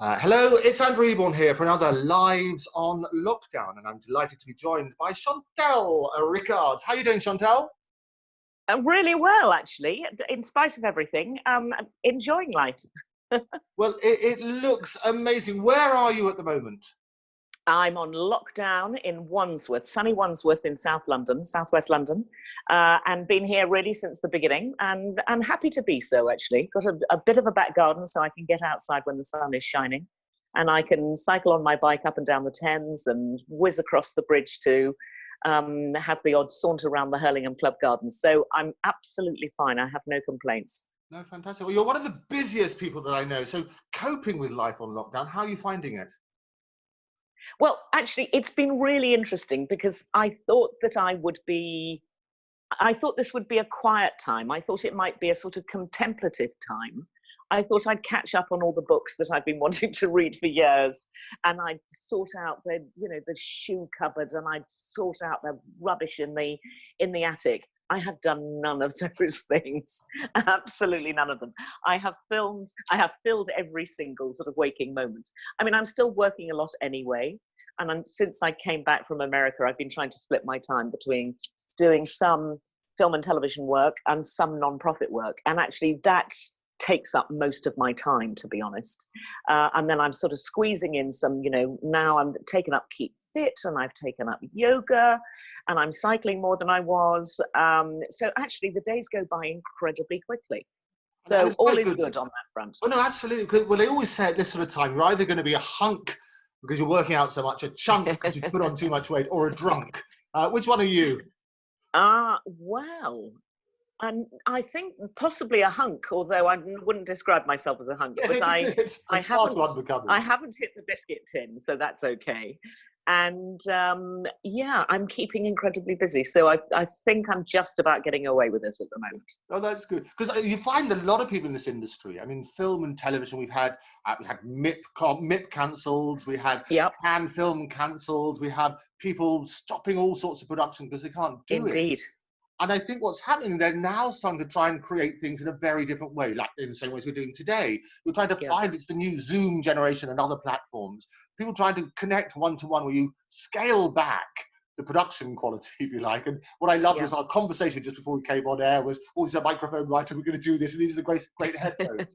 Hello, it's Andrew Eborn here for another Lives on Lockdown, and I'm delighted to be joined by Chantal Rickards. How are you doing, Chantal? Really well, actually, in spite of everything. Enjoying life. Well, it looks amazing. Where are you at the moment? I'm on lockdown in Wandsworth, sunny Wandsworth in South London, Southwest London, and been here really since the beginning, and I'm happy to be so, actually. Got a bit of a back garden, so I can get outside when the sun is shining, and I can cycle on my bike up and down the Thames and whiz across the bridge to have the odd saunter around the Hurlingham Club Gardens. So I'm absolutely fine. I have no complaints. No, fantastic. Well, you're one of the busiest people that I know. So coping with life on lockdown, how are you finding it? Well, actually, it's been really interesting because I thought this would be a quiet time. I thought it might be a sort of contemplative time. I thought I'd catch up on all the books that I've been wanting to read for years, and I'd sort out the shoe cupboard, and I'd sort out the rubbish in the attic. I have done none of those things. Absolutely none of them. I have filled every single sort of waking moment. I mean, I'm still working a lot anyway. And since I came back from America, I've been trying to split my time between doing some film and television work and some non-profit work. And actually that takes up most of my time, to be honest. And then I'm sort of squeezing in some, now I'm taken up Keep Fit, and I've taken up yoga, and I'm cycling more than I was. So actually the days go by incredibly quickly. So all is good on that front. Oh, no, absolutely. Well, they always say at this sort of time, you're either going to be a hunk because you're working out so much, a chunk because you put on too much weight, or a drunk. Which one are you? Well, I think possibly a hunk, although I wouldn't describe myself as a hunk. Yes, but it's hard to unbecome. I haven't hit the biscuit tin, so that's okay. And I'm keeping incredibly busy. So I think I'm just about getting away with it at the moment. Oh, that's good. Because you find a lot of people in this industry, I mean, film and television, we had MIP cancelled, we had Cannes film cancelled, we have people stopping all sorts of production because they can't do it. Indeed. And I think what's happening, they're now starting to try and create things in a very different way, like in the same way as we're doing today. You're trying to find, it's the new Zoom generation and other platforms. People trying to connect one-to-one where you scale back the production quality, if you like. And what I loved was our conversation just before we came on air was, oh, there's a microphone right, and we're going to do this, and these are the great headphones.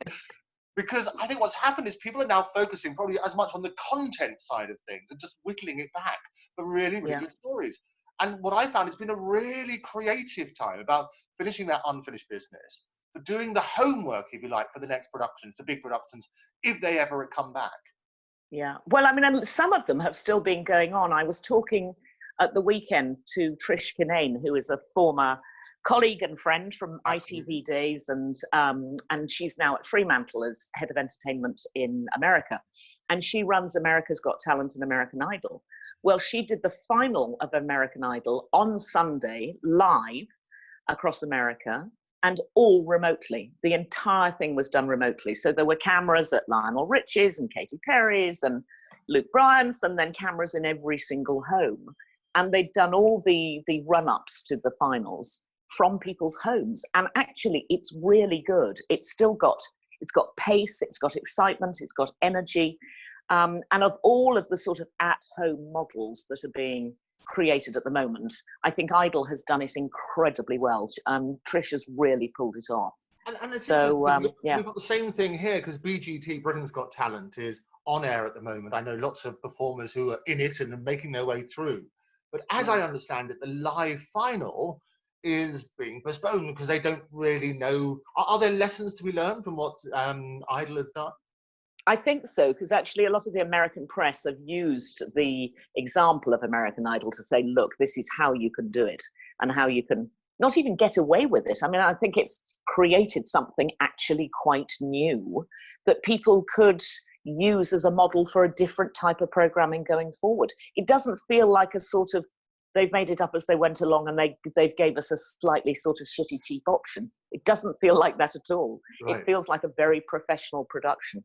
Because I think what's happened is people are now focusing probably as much on the content side of things and just whittling it back for really, really good stories. And what I found, it's been a really creative time about finishing that unfinished business, for doing the homework, if you like, for the next productions, the big productions, if they ever come back. Yeah. Well, I mean, some of them have still been going on. I was talking at the weekend to Trish Kinane, who is a former colleague and friend from ITV days, and she's now at Fremantle as head of entertainment in America. And she runs America's Got Talent and American Idol. Well, she did the final of American Idol on Sunday, live across America, and all remotely. The entire thing was done remotely. So there were cameras at Lionel Richie's and Katy Perry's and Luke Bryan's, and then cameras in every single home. And they'd done all the run-ups to the finals from people's homes. And actually, it's really good. It's got pace, it's got excitement, it's got energy. And of all of the sort of at-home models that are being created at the moment, I think Idol has done it incredibly well. Trish has really pulled it off. And we've got the same thing here, because BGT, Britain's Got Talent, is on air at the moment. I know lots of performers who are in it and are making their way through. But as I understand it, the live final is being postponed because they don't really know. Are there lessons to be learned from what Idol has done? I think so, because actually a lot of the American press have used the example of American Idol to say, look, this is how you can do it and how you can not even get away with it. I mean, I think it's created something actually quite new that people could use as a model for a different type of programming going forward. It doesn't feel like a sort of, they've made it up as they went along and they've gave us a slightly sort of shitty, cheap option. It doesn't feel like that at all. Right. It feels like a very professional production.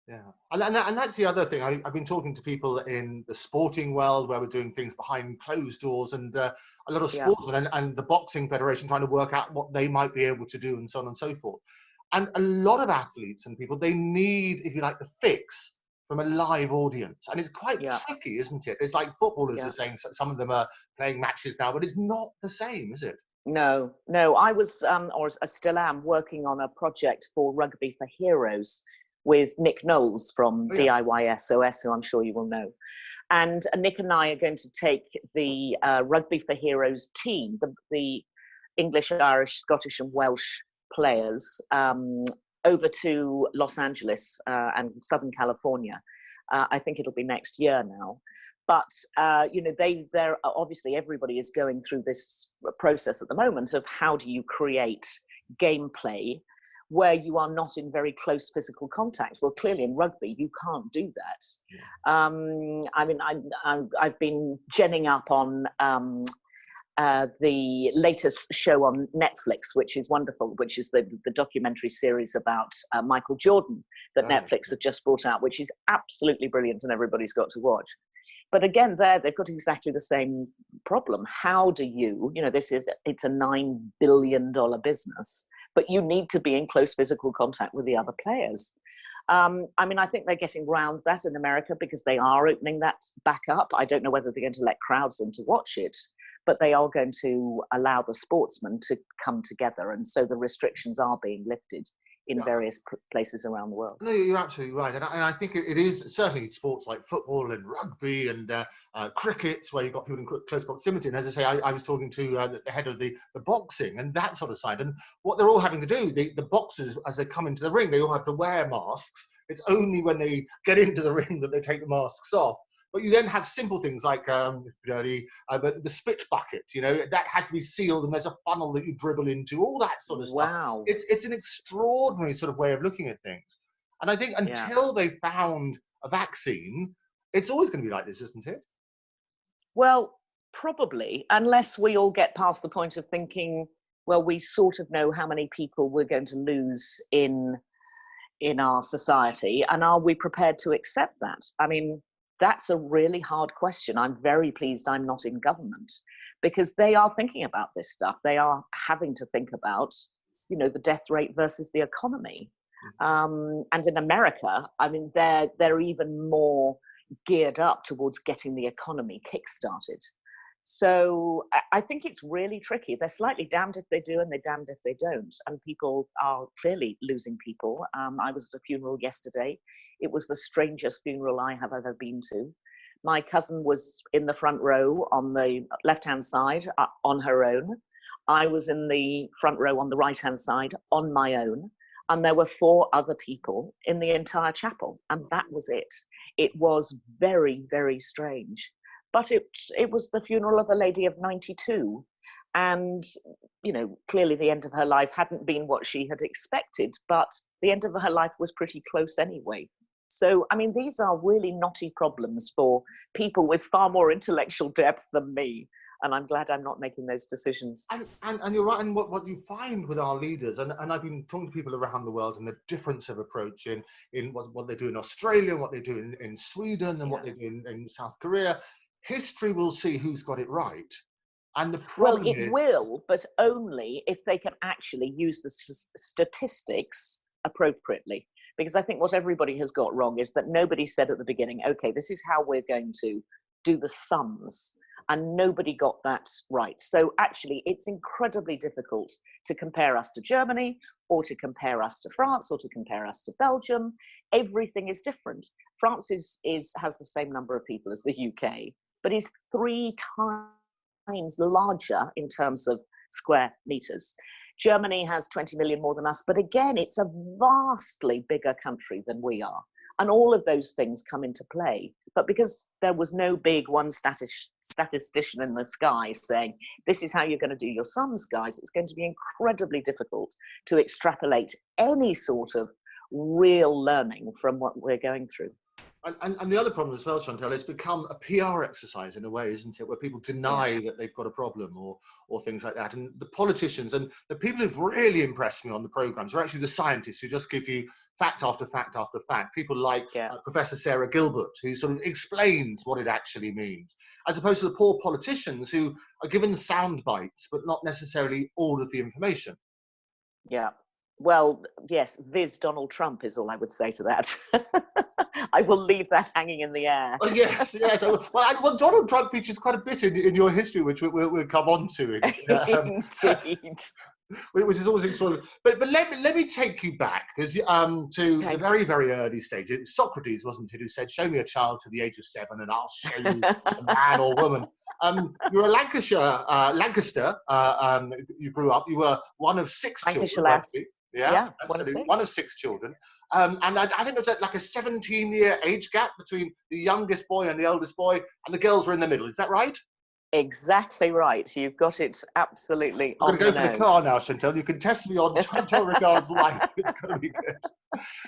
Yeah, and that's the other thing. I've been talking to people in the sporting world where we're doing things behind closed doors, and a lot of sportsmen and the Boxing Federation trying to work out what they might be able to do and so on and so forth. And a lot of athletes and people, they need, if you like, the fix from a live audience. And it's quite Yeah. tricky, isn't it? It's like footballers Yeah. are saying some of them are playing matches now, but it's not the same, is it? No, no. I was, or I still am, working on a project for Rugby for Heroes with Nick Knowles from Oh, yeah. DIY SOS, who I'm sure you will know. And Nick and I are going to take the Rugby for Heroes team, the English, Irish, Scottish, and Welsh players, over to Los Angeles and Southern California. I think it'll be next year now. But you know, they're obviously, everybody is going through this process at the moment of how do you create gameplay where you are not in very close physical contact. Well, clearly in rugby you can't do that. Yeah. I mean, I've been genning up on the latest show on Netflix, which is wonderful, which is the documentary series about Michael Jordan that Netflix have just brought out, which is absolutely brilliant and everybody's got to watch. But again, they've got exactly the same problem. How do you know, it's a $9 billion business, but you need to be in close physical contact with the other players. I mean, I think they're getting around that in America because they are opening that back up. I don't know whether they're going to let crowds in to watch it, but they are going to allow the sportsmen to come together. And so the restrictions are being lifted in various places around the world. No, you're absolutely right. And I think it is certainly sports like football and rugby and cricket, where you've got people in close proximity. And as I say, I was talking to the head of the boxing and that sort of side. And what they're all having to do, the boxers, as they come into the ring, they all have to wear masks. It's only when they get into the ring that they take the masks off. But you then have simple things like the spit bucket, you know, that has to be sealed and there's a funnel that you dribble into, all that sort of stuff. Wow. It's an extraordinary sort of way of looking at things. And I think until they found a vaccine, it's always going to be like this, isn't it? Well, probably, unless we all get past the point of thinking, well, we sort of know how many people we're going to lose in our society, and are we prepared to accept that? I mean, that's a really hard question. I'm very pleased I'm not in government, because they are thinking about this stuff. They are having to think about, you know, the death rate versus the economy. And in America, I mean, they're even more geared up towards getting the economy kickstarted. So I think it's really tricky. They're slightly damned if they do and they're damned if they don't. And people are clearly losing people. I was at a funeral yesterday. It was the strangest funeral I have ever been to. My cousin was in the front row on the left-hand side on her own. I was in the front row on the right-hand side on my own. And there were 4 other people in the entire chapel. And that was it. It was very, very strange. But it was the funeral of a lady of 92. And, you know, clearly the end of her life hadn't been what she had expected, but the end of her life was pretty close anyway. So, I mean, these are really knotty problems for people with far more intellectual depth than me. And I'm glad I'm not making those decisions. And you're right. And what you find with our leaders, and I've been talking to people around the world, and the difference of approach in what they do in Australia, and what they do in Sweden, and what they do in South Korea. History will see who's got it right. And the problem is... Well, it will, but only if they can actually use the statistics appropriately. Because I think what everybody has got wrong is that nobody said at the beginning, okay, this is how we're going to do the sums. And nobody got that right. So actually, it's incredibly difficult to compare us to Germany, or to compare us to France, or to compare us to Belgium. Everything is different. France has the same number of people as the UK, but is 3 times larger in terms of square meters. Germany has 20 million more than us, but again, it's a vastly bigger country than we are. And all of those things come into play. But because there was no big one statistician in the sky saying, this is how you're going to do your sums, guys, it's going to be incredibly difficult to extrapolate any sort of real learning from what we're going through. And the other problem as well, Chantal, it's become a PR exercise in a way, isn't it? Where people deny that they've got a problem or things like that. And the politicians and the people who've really impressed me on the programs are actually the scientists who just give you fact after fact after fact. People like Professor Sarah Gilbert, who sort of explains what it actually means, as opposed to the poor politicians who are given sound bites, but not necessarily all of the information. Yeah. Well, yes, viz Donald Trump is all I would say to that. I will leave that hanging in the air. Oh, yes, yes. Well, Donald Trump features quite a bit in your history, which we'll come on to. Indeed. Which is always extraordinary. But let me take you back, because to the very, very early stage. Socrates, wasn't it, who said, "Show me a child to the age of 7 and I'll show you a man or woman." You're a Lancaster. You grew up. You were one of 6 children. Lass. Yeah, absolutely. One of 6 children. And I think it was like a 17-year age gap between the youngest boy and the eldest boy, and the girls were in the middle. Is that right? Exactly right. You've got it absolutely on the nose. I'm going to go for the car now, Chantal. You can test me on Chantal Rickards' life. It's going to be good.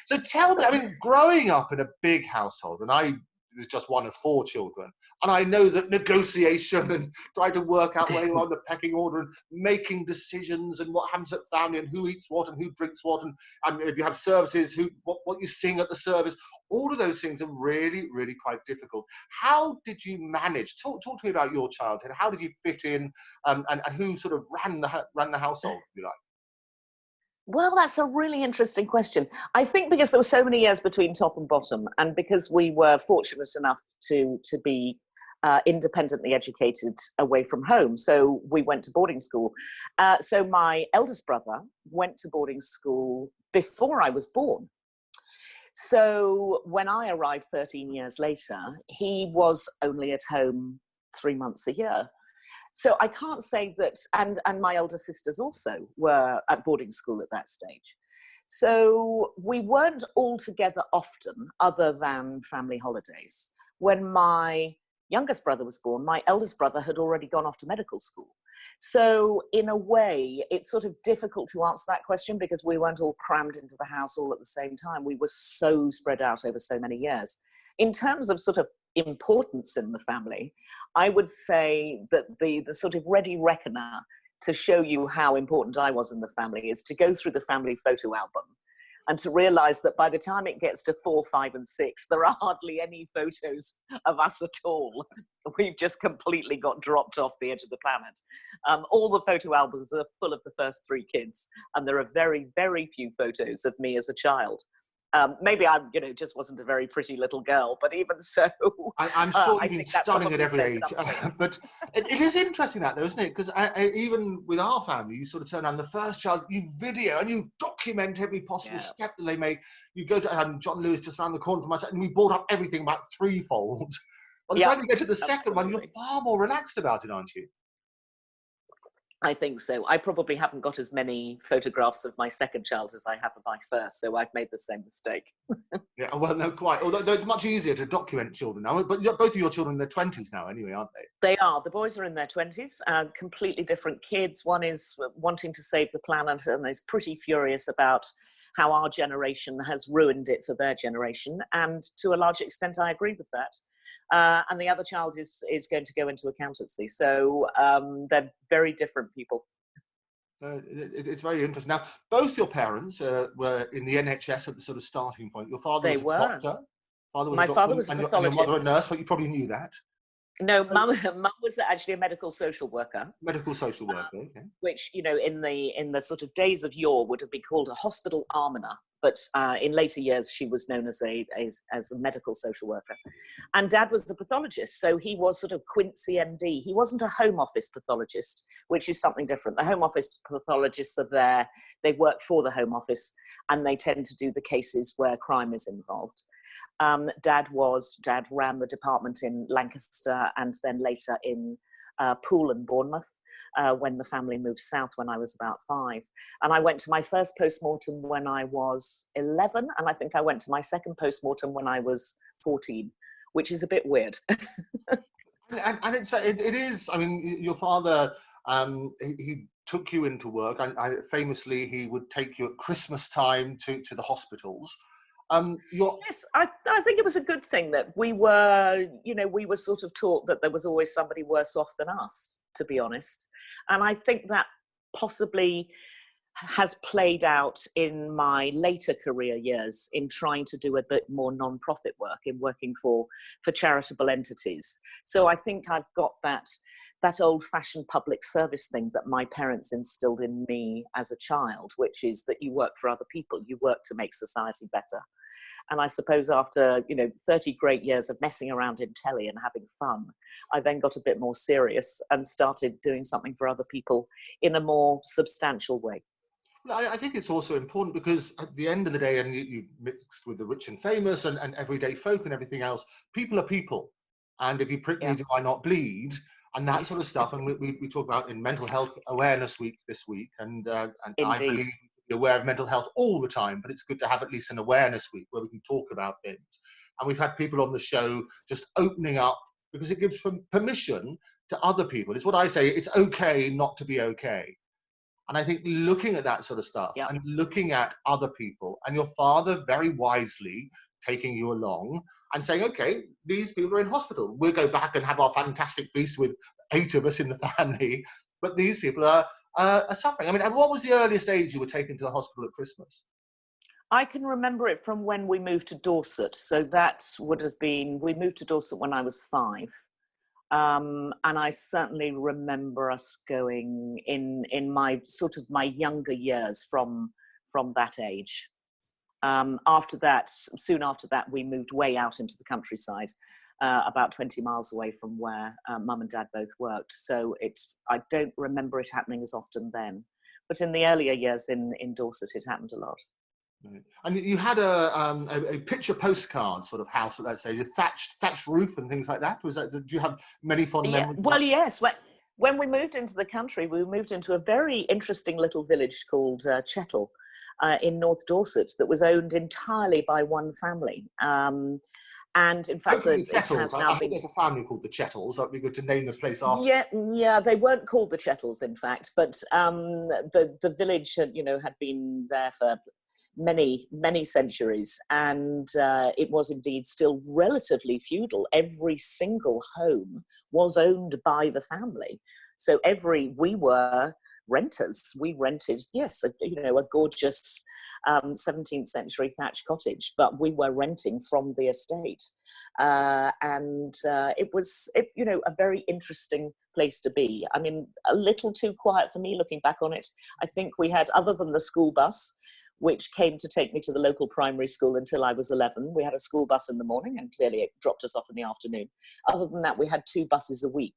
So tell me, I mean, growing up in a big household, and I was just one of 4 children, and I know that negotiation and trying to work out where you are in the pecking order and making decisions and what happens at family and who eats what and who drinks what, and if you have services, what you sing at the service, all of those things are really, really quite difficult. How did you manage? Talk to me about your childhood. How did you fit in, and who sort of ran the household, if you like? Well, that's a really interesting question. I think because there were so many years between top and bottom, and because we were fortunate enough to be independently educated away from home, so we went to boarding school. So my eldest brother went to boarding school before I was born. So when I arrived 13 years later, he was only at home 3 months a year. So I can't say that, and my elder sisters also were at boarding school at that stage. So we weren't all together often, other than family holidays. When my youngest brother was born, my eldest brother had already gone off to medical school. So in a way, it's sort of difficult to answer that question because we weren't all crammed into the house all at the same time. We were so spread out over so many years. In terms of sort of importance in the family, I would say that the sort of ready reckoner to show you how important I was in the family is to go through the family photo album and to realize that by the time it gets to 4, 5, and 6, there are hardly any photos of us at all. We've just completely got dropped off the edge of the planet. All the photo albums are full of the first 3 kids, and there are very, very few photos of me as a child. Maybe I, just wasn't a very pretty little girl, but even so, I'm sure you've been stunning at every age. But it is interesting that, though, isn't it? Because even with our family, you sort of turn on the first child, you video and you document every possible step that they make. You go to John Lewis just around the corner from us, and we bought up everything about 3-fold. By the time you get to the second one, you're far more relaxed about it, aren't you? I think so. I probably haven't got as many photographs of my second child as I have of my first, so I've made the same mistake. Yeah, well, no, quite. Although it's much easier to document children now, but both of your children in their 20s now anyway, aren't they? They are. The boys are in their 20s, completely different kids. One is wanting to save the planet and is pretty furious about how our generation has ruined it for their generation, and to a large extent I agree with that. And the other child is going to go into accountancy. So they're very different people. It's very interesting. Now, both your parents were in the NHS at the sort of starting point. Your father was a doctor. My father was a pathologist. And your mother a nurse, but you probably knew that. No, mum was actually a medical social worker. Medical social worker, okay. Which, in the sort of days of yore would have been called a hospital almoner. But in later years, she was known as a medical social worker. And Dad was a pathologist, so he was sort of Quincy MD. He wasn't a home office pathologist, which is something different. The home office pathologists are there, they work for the home office, and they tend to do the cases where crime is involved. Dad ran the department in Lancaster and then later in Poole and Bournemouth when the family moved south when I was about 5. And I went to my first post-mortem when I was 11, and I think I went to my second post-mortem when I was 14, which is a bit weird. and it is, I mean, your father, he took you into work, and famously he would take you at Christmas time to the hospitals. Yes, I think it was a good thing that we were sort of taught that there was always somebody worse off than us, to be honest. And I think that possibly has played out in my later career years in trying to do a bit more non-profit work, in working for charitable entities. So I think I've got that old-fashioned public service thing that my parents instilled in me as a child, which is that you work for other people, you work to make society better. And I suppose after, 30 great years of messing around in telly and having fun, I then got a bit more serious and started doing something for other people in a more substantial way. I think it's also important because at the end of the day, and you've mixed with the rich and famous and everyday folk and everything else, people are people. And if you prick me, do I not bleed? And that sort of stuff. And we talk about in Mental Health Awareness Week this week. And I believe we should be aware of mental health all the time, but it's good to have at least an awareness week where we can talk about things. And we've had people on the show just opening up because it gives permission to other people. It's what I say, it's okay not to be okay. And I think looking at that sort of stuff and looking at other people, and your father very wisely taking you along and saying, okay, these people are in hospital. We'll go back and have our fantastic feast with 8 of us in the family, but these people are suffering. I mean, and what was the earliest age you were taken to the hospital at Christmas? I can remember it from when we moved to Dorset. So that would have been, we moved to Dorset when I was 5. And I certainly remember us going in my sort of my younger years from that age. After that, soon after that, we moved way out into the countryside, about 20 miles away from where Mum and Dad both worked. So I don't remember it happening as often then, but in the earlier years in Dorset, it happened a lot. Right. And you had a picture postcard sort of house, let's say, a thatched roof and things like that. Did you have many fond memories? Well, yes. When we moved into the country, we moved into a very interesting little village called Chettle in North Dorset that was owned entirely by one family. And in fact, it has now I think there's a family called the Chettles. That'd be good to name the place after. Yeah, they weren't called the Chettles, in fact, but the village had been there for many centuries, and it was indeed still relatively feudal. Every single home was owned by the family, so we were renters. We rented, yes, a gorgeous 17th century thatched cottage, but we were renting from the estate, and it was a very interesting place to be. I mean, a little too quiet for me looking back on it. I think we had, other than the school bus, which came to take me to the local primary school until I was 11. We had a school bus in the morning, and clearly it dropped us off in the afternoon. Other than that, we had 2 buses a week.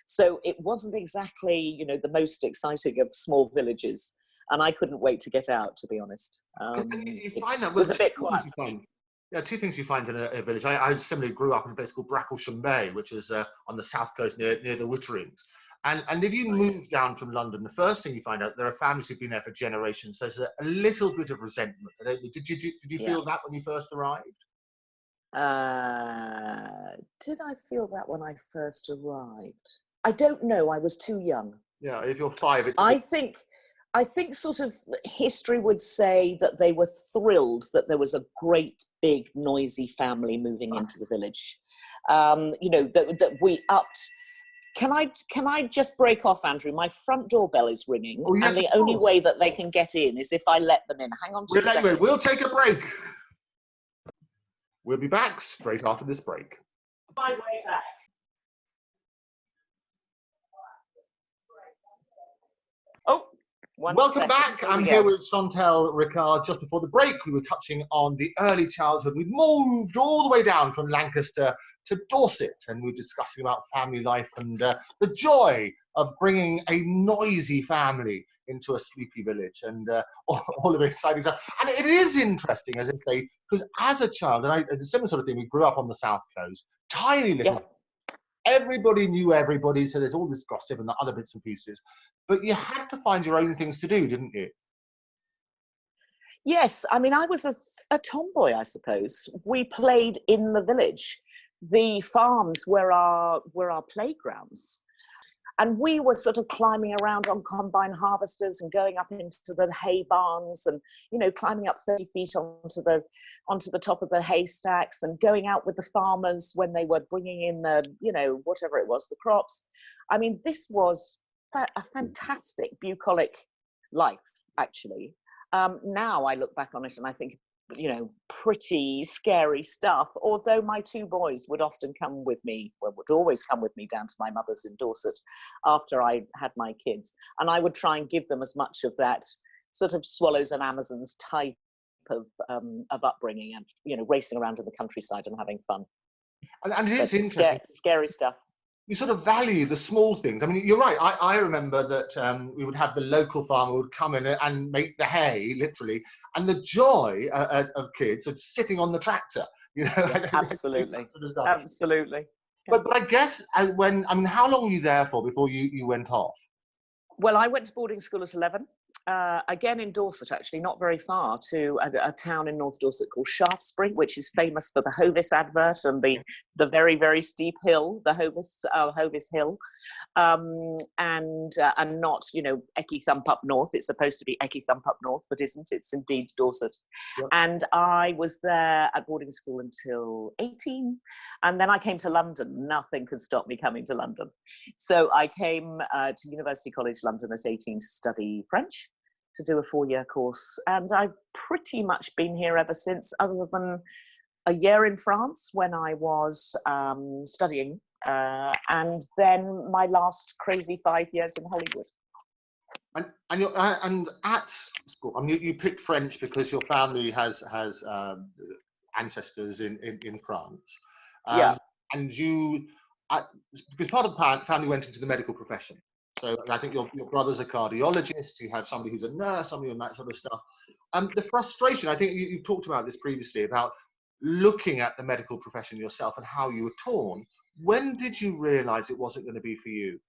So it wasn't exactly, the most exciting of small villages. And I couldn't wait to get out, to be honest. You find that was a bit quiet. Yeah, 2 things you find in a village. I similarly grew up in a place called Bracklesham Bay, which is on the south coast near the Witterings. And if you move down from London, the first thing you find out, there are families who've been there for generations. There's a little bit of resentment. Did you feel that when you first arrived? Did I feel that when I first arrived? I don't know. I was too young. Yeah, if you're 5, I think sort of history would say that they were thrilled that there was a great, big, noisy family moving into the village. That we upped. Can I just break off, Andrew? My front doorbell is ringing, and the only way that they can get in is if I let them in. Hang on 2 seconds. We'll take a break. We'll be back straight after this break. My way back. Oh, welcome back. I'm here with Chantal Rickards. Just before the break, we were touching on the early childhood. We'd moved all the way down from Lancaster to Dorset, and we were discussing about family life and the joy of bringing a noisy family into a sleepy village, and all of it exciting stuff. And it is interesting, as I say, because as a child, and it's a similar sort of thing, we grew up on the south coast, tiny little. Yeah. Everybody knew everybody, so there's all this gossip and the other bits and pieces. But you had to find your own things to do, didn't you? Yes, I mean, I was a tomboy, I suppose. We played in the village. The farms were our playgrounds. And we were sort of climbing around on combine harvesters and going up into the hay barns and, climbing up 30 feet onto the top of the haystacks and going out with the farmers when they were bringing in the, whatever it was, the crops. I mean, this was a fantastic bucolic life, actually. Now I look back on it and I think, pretty scary stuff, although my 2 boys would often come with me, would always come with me down to my mother's in Dorset after I had my kids, and I would try and give them as much of that sort of swallows and Amazons type of upbringing, and racing around in the countryside and having fun. And it is interesting. Scary stuff. You sort of value the small things. I mean, you're right. I remember that we would have the local farmer would come in and make the hay, literally, and the joy of kids of sitting on the tractor. Yeah, absolutely, sort of stuff. Absolutely. Yeah. But I guess how long were you there for before you went off? Well, I went to boarding school at 11. Again in Dorset, actually, not very far, to a town in North Dorset called Shaftesbury, which is famous for the Hovis advert and the very, very steep hill, the Hovis Hill, and not, Ecky Thump up north. It's supposed to be Ecky Thump up north, but isn't. It's indeed Dorset. Yep. And I was there at boarding school until 18, and then I came to London. Nothing could stop me coming to London. So I came to University College London at 18 to study French, to do a 4-year course. And I've pretty much been here ever since, other than a year in France when I was studying, and then my last crazy 5 years in Hollywood. And at school, I mean, you picked French because your family has ancestors in France. Yeah. And because part of the family went into the medical profession. So I think your brother's a cardiologist, you have somebody who's a nurse, somebody and that sort of stuff. The frustration, I think you've talked about this previously, about looking at the medical profession yourself and how you were torn. When did you realise it wasn't going to be for you?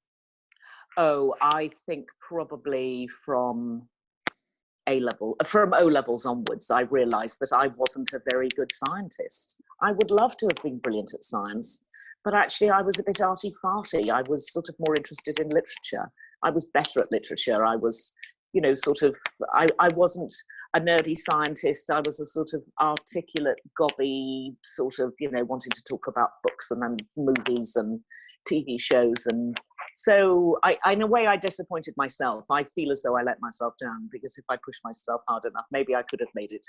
Oh, I think probably from O-levels onwards, I realised that I wasn't a very good scientist. I would love to have been brilliant at science, but actually I was a bit arty-farty. I was sort of more interested in literature. I was better at literature. I was, I wasn't a nerdy scientist. I was a sort of articulate, gobby sort of, wanting to talk about books and then movies and TV shows. And so in a way, I disappointed myself. I feel as though I let myself down, because if I pushed myself hard enough, maybe I could have made it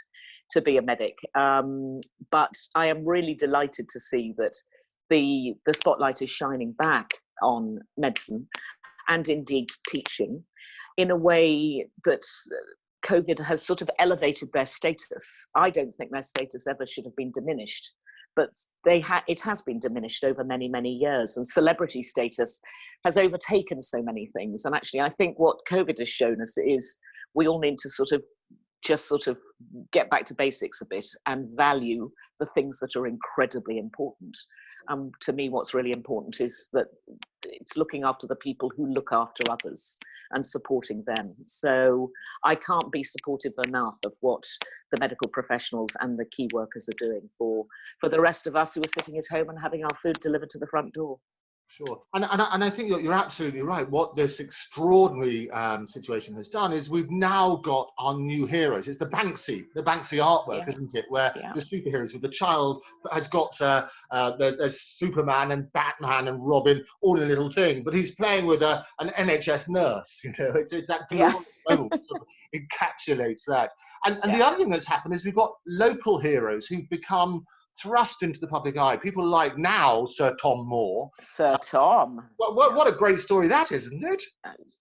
to be a medic. But I am really delighted to see that the spotlight is shining back on medicine and indeed teaching in a way that COVID has sort of elevated their status. I don't think their status ever should have been diminished, but it has been diminished over many, many years, and celebrity status has overtaken so many things. And actually, I think what COVID has shown us is we all need to sort of get back to basics a bit and value the things that are incredibly important. To me, what's really important is that it's looking after the people who look after others and supporting them. So I can't be supportive enough of what the medical professionals and the key workers are doing for the rest of us who are sitting at home and having our food delivered to the front door. Sure. And I think you're absolutely right. What this extraordinary situation has done is we've now got our new heroes. It's the Banksy artwork, yeah. Isn't it? Where the superheroes, with the child has got there's Superman and Batman and Robin all in a little thing, but he's playing with an NHS nurse. It's that glorious moment that sort of encapsulates that. And the other thing that's happened is we've got local heroes who've become thrust into the public eye. People like now Sir Tom Moore. Sir Tom. What a great story that is, isn't it?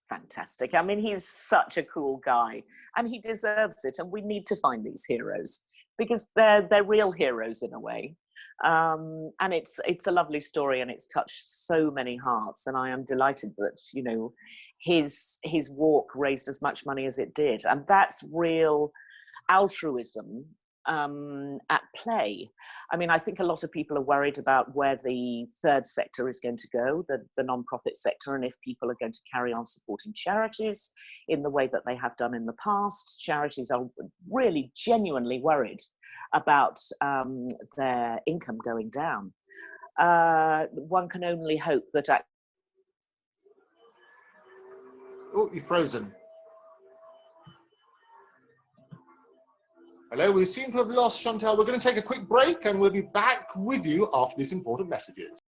Fantastic. I mean, he's such a cool guy, and he deserves it. And we need to find these heroes because they're real heroes in a way. And it's a lovely story, and it's touched so many hearts. And I am delighted that his walk raised as much money as it did, and that's real altruism at play. I mean, I think a lot of people are worried about where the third sector is going to go, the non-profit sector, and if people are going to carry on supporting charities in the way that they have done in the past. Charities are really genuinely worried about their income going down. One can only hope that... Oh, you're frozen. Hello, we seem to have lost Chantal. We're going to take a quick break and we'll be back with you after these important messages.